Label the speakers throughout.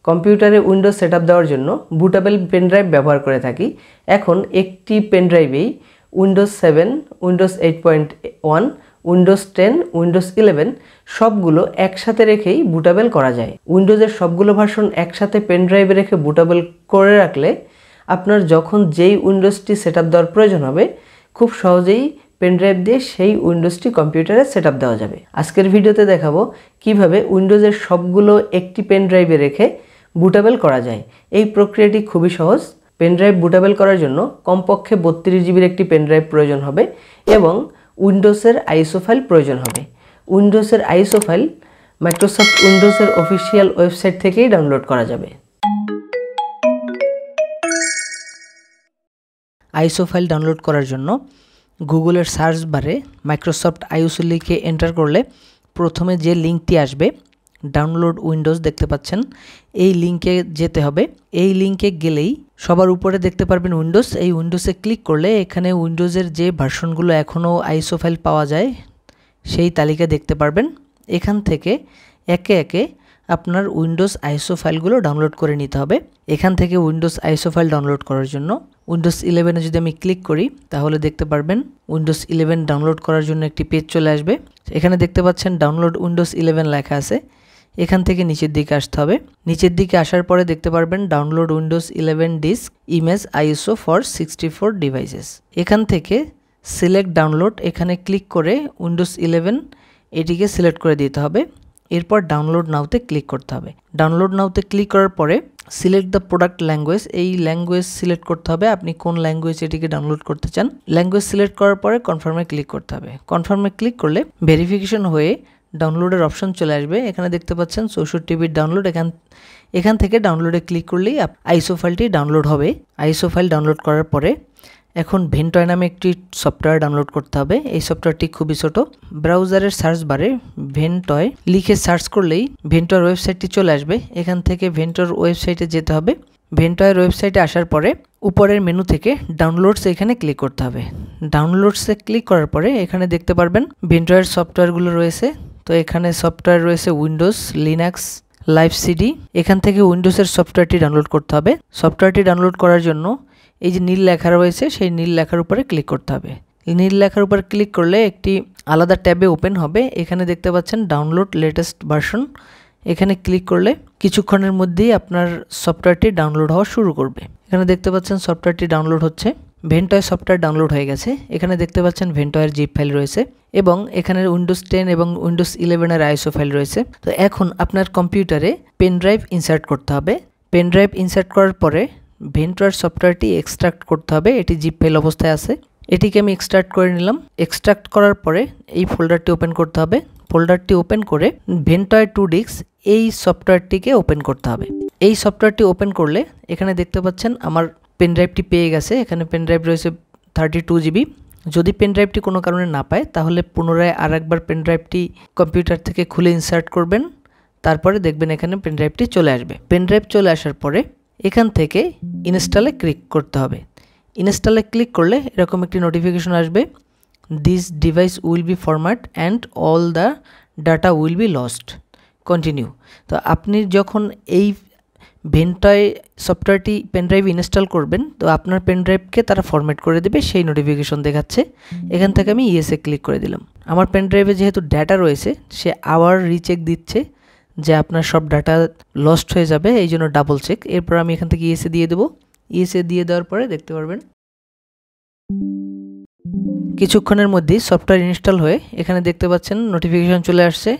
Speaker 1: কম্পিউটারে Windows setup দেওয়ার জন্য বুটেবল পেন ড্রাইভ ব্যবহার করে থাকি। এখন একটি পেন ড্রাইভেই উইন্ডোজ 7, উইন্ডোজ 8.1, উইন্ডোজ 10, উইন্ডোজ 11 সবগুলো একসাথে রেখেই বুটেবল করা যায়। উইন্ডোজের সবগুলো ভার্সন একসাথে পেন ড্রাইভে রেখে বুটেবল করে রাখলে আপনার যখন যেই উইন্ডোজটি সেটআপ দেওয়ার প্রয়োজন হবে খুব সহজেই পেন ড্রাইভ দিয়ে সেই উইন্ডোজটি কম্পিউটারে সেটআপ দেওয়া যাবে। আজকের ভিডিওতে দেখাবো কিভাবে উইন্ডোজের সবগুলো একটি পেন ড্রাইভে রেখে বুটেবল করা যায়। এই প্রক্রিয়াটি খুবই সহজ। পেন ড্রাইভ বুটেবল করার জন্য কমপক্ষে 32 জিবির একটি পেন ড্রাইভ প্রয়োজন হবে এবং উইন্ডোজের আইএসও ফাইল প্রয়োজন হবে। উইন্ডোজের আইএসও ফাইল মাইক্রোসফট উইন্ডোজের অফিসিয়াল ওয়েবসাইট থেকেই ডাউনলোড করা যাবে। আইএসও ফাইল ডাউনলোড করার জন্য গুগলের সার্চ বারে মাইক্রোসফট আইএসও লিখে এন্টার করলে প্রথমে যে লিঙ্কটি আসবে ডাউনলোড উইন্ডোজ দেখতে পাচ্ছেন, এই লিঙ্কে যেতে হবে। এই লিঙ্কে গেলেই সবার উপরে দেখতে পারবেন উইন্ডোজ। এই উইন্ডোজে ক্লিক করলে এখানে উইন্ডোজের যে ভার্সনগুলো এখনও আইএসও ফাইল পাওয়া যায় সেই তালিকা দেখতে পারবেন। এখান থেকে একে একে আপনার উইন্ডোজ আইএসও ফাইলগুলো ডাউনলোড করে নিতে হবে। এখান থেকে উইন্ডোজ আইএসও ফাইল ডাউনলোড করার জন্য উইন্ডোজ 11-এ যদি আমি ক্লিক করি তাহলে দেখতে পারবেন উইন্ডোজ 11 ডাউনলোড করার জন্য একটি পেজ চলে আসবে। এখানে দেখতে পাচ্ছেন ডাউনলোড উইন্ডোজ 11 লেখা আছে। এখান থেকে নিচের দিকে আসতে হবে। নিচের দিকে আসার পরে দেখতে পারবেন download Windows 11 disk image ISO for 64 devices. এখান থেকে সিলেক্ট ডাউনলোড, এখানে ক্লিক করে উইন্ডোজ 11 এটিকে সিলেক্ট করে দিতে হবে। এরপর ডাউনলোড নাওতে ক্লিক করতে হবে। ডাউনলোড নাওতে ক্লিক করার পরে সিলেক্ট দ্য প্রোডাক্ট ল্যাঙ্গুয়েজ, এই ল্যাঙ্গুয়েজ সিলেক্ট করতে হবে আপনি কোন ল্যাঙ্গুয়েজ এটিকে ডাউনলোড করতে চান। ল্যাঙ্গুয়েজ সিলেক্ট করার পরে কনফার্মে ক্লিক করতে হবে। কনফার্মে ক্লিক করলে ভেরিফিকেশন হয়ে ডাউনলোডের অপশন চলে আসবে। এখানে দেখতে পাচ্ছেন 64 বিট ডাউনলোড। এখান থেকে ডাউনলোডে ক্লিক করলেই আইএসও ফাইলটি ডাউনলোড হবে। আইএসও ফাইল ডাউনলোড করার পরে এখন ভেন্টয় নামে একটি সফটওয়্যার ডাউনলোড করতে হবে। এই সফটওয়্যারটি খুবই ছোট। ব্রাউজারের সার্চ বারে ভেন্টয় লিখে সার্চ করলেই ভেন্টর ওয়েবসাইটটি চলে আসবে। এখান থেকে ভেন্টর ওয়েবসাইটে যেতে হবে। ভেন্টয়ের ওয়েবসাইটে আসার পরে উপরের মেনু থেকে ডাউনলোডস এখানে ক্লিক করতে হবে। ডাউনলোডসে ক্লিক করার পরে এখানে দেখতে পারবেন ভেন্টয়ের সফটওয়্যারগুলো রয়েছে। তো এখানে সফটওয়্যার রয়েছে উইন্ডোজ, লিনাক্স, লাইভ সিডি। এখান থেকে উইন্ডোজের সফটওয়্যারটি ডাউনলোড করতে হবে। সফটওয়্যারটি ডাউনলোড করার জন্য এই যে নীল লেখা রয়েছে সেই নীল লেখার উপরে ক্লিক করতে হবে। নীল লেখার উপরে ক্লিক করলে একটি আলাদা ট্যাবে ওপেন হবে। এখানে দেখতে পাচ্ছেন ডাউনলোড লেটেস্ট ভার্সন। এখানে ক্লিক করলে কিছুক্ষণের মধ্যেই আপনার সফটওয়্যারটি ডাউনলোড হওয়া শুরু করবে। এখানে দেখতে পাচ্ছেন সফটওয়্যারটি ডাউনলোড হচ্ছে। ভেন্টয় সফটওয়্যার ডাউনলোড হয়ে গেছে। এখানে দেখতে পাচ্ছেন ভেন্টয়ের জিপ ফাইল রয়েছে এবং এখানে উইন্ডোজ 10 এবং উইন্ডোজ 11-এর আইএসও ফাইল রয়েছে। তো এখন আপনার কম্পিউটারে পেন ড্রাইভ ইনসার্ট করতে হবে। পেন ড্রাইভ ইনসার্ট করার পরে ভেন্টয়ের সফটওয়্যারটি এক্সট্রাক্ট করতে হবে। এটি জিপ ফাইল অবস্থায় আছে। এটিকে আমি এক্সট্রাক্ট করে নিলাম। এক্সট্রাক্ট করার পরে এই ফোল্ডারটি ওপেন করতে হবে। ফোল্ডারটি ওপেন করে ভেন্টয় 2 ডিস্ক এই সফটওয়্যারটিকে ওপেন করতে হবে। এই সফটওয়্যারটি ওপেন করলে এখানে দেখতে পাচ্ছেন আমার পেন ড্রাইভটি পেয়ে গেছে। এখানে পেন ড্রাইভ রয়েছে 32 জিবি। যদি পেন ড্রাইভটি কোনো কারণে না পায় তাহলে পুনরায় আরেকবার পেন ড্রাইভটি কম্পিউটার থেকে খুলে ইনসার্ট করবেন। তারপরে দেখবেন এখানে পেন ড্রাইভটি চলে আসবে। পেন ড্রাইভ চলে আসার পরে এখান থেকে ইনস্টলে ক্লিক করতে হবে। ইনস্টলে ক্লিক করলে এরকম একটি নোটিফিকেশন আসবে, this device will be format and all the data will be lost, continue. তো আপনি যখন এই ভেন্টয় সফটওয়্যারটি পেনড্রাইভ ইনস্টল করবেন তো আপনার পেনড্রাইভকে তারা ফরম্যাট করে দেবে, সেই নোটিফিকেশন দেখাচ্ছে। এখান থেকে আমি ইয়েসে ক্লিক করে দিলাম। আমার পেনড্রাইভে যেহেতু ডাটা রয়েছে সে আবার রিচেক দিচ্ছে যে আপনার সব ডাটা লস্ট হয়ে যাবে, এই জন্য ডাবল চেক। এরপর আমি এখান থেকে ইয়েসে দিয়ে দেবো। ইয়েসে দিয়ে দেওয়ার পরে দেখতে পারবেন কিছুক্ষণের মধ্যেই সফটওয়্যার ইনস্টল হয়ে এখানে দেখতে পাচ্ছেন নোটিফিকেশন চলে আসছে,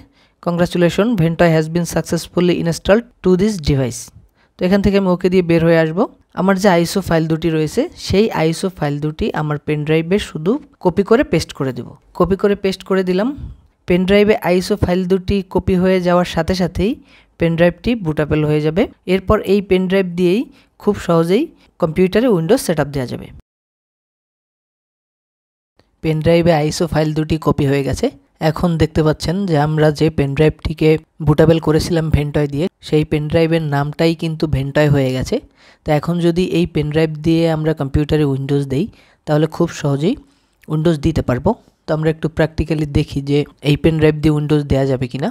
Speaker 1: congratulation Ventoy has been successfully installed to this device. তো এখান থেকে আমি ওকে দিয়ে বের হয়ে আসব। আমার যে আইএসও ফাইল দুটি রয়েছে সেই আইএসও ফাইল দুটি আমার পেন ড্রাইভে শুধু কপি করে পেস্ট করে দেব। কপি করে পেস্ট করে দিলাম। পেন ড্রাইভে আইএসও ফাইল দুটি কপি হয়ে যাওয়ার সাথে সাথেই পেন ড্রাইভটি বুটেবল হয়ে যাবে। এরপর এই পেন ড্রাইভ দিয়েই খুব সহজেই কম্পিউটারে উইন্ডোজ সেটআপ দেওয়া যাবে। পেন ড্রাইভে আইএসও ফাইল দুটি কপি হয়ে গেছে। এখন দেখতে পাচ্ছেন যে আমরা যে পেন ড্রাইভটিকে বুটেবল করেছিলাম ভেন্টয় দিয়ে সেই পেন ড্রাইভের নামটাই কিন্তু ভেন্টয় হয়ে গেছে। তো এখন যদি এই পেন ড্রাইভ দিয়ে আমরা কম্পিউটারে উইন্ডোজ দেই তাহলে খুব সহজেই উইন্ডোজ দিতে পারবো। তো আমরা একটু প্র্যাকটিক্যালি দেখি যে এই পেন ড্রাইভ দিয়ে উইন্ডোজ দেওয়া যাবে কিনা।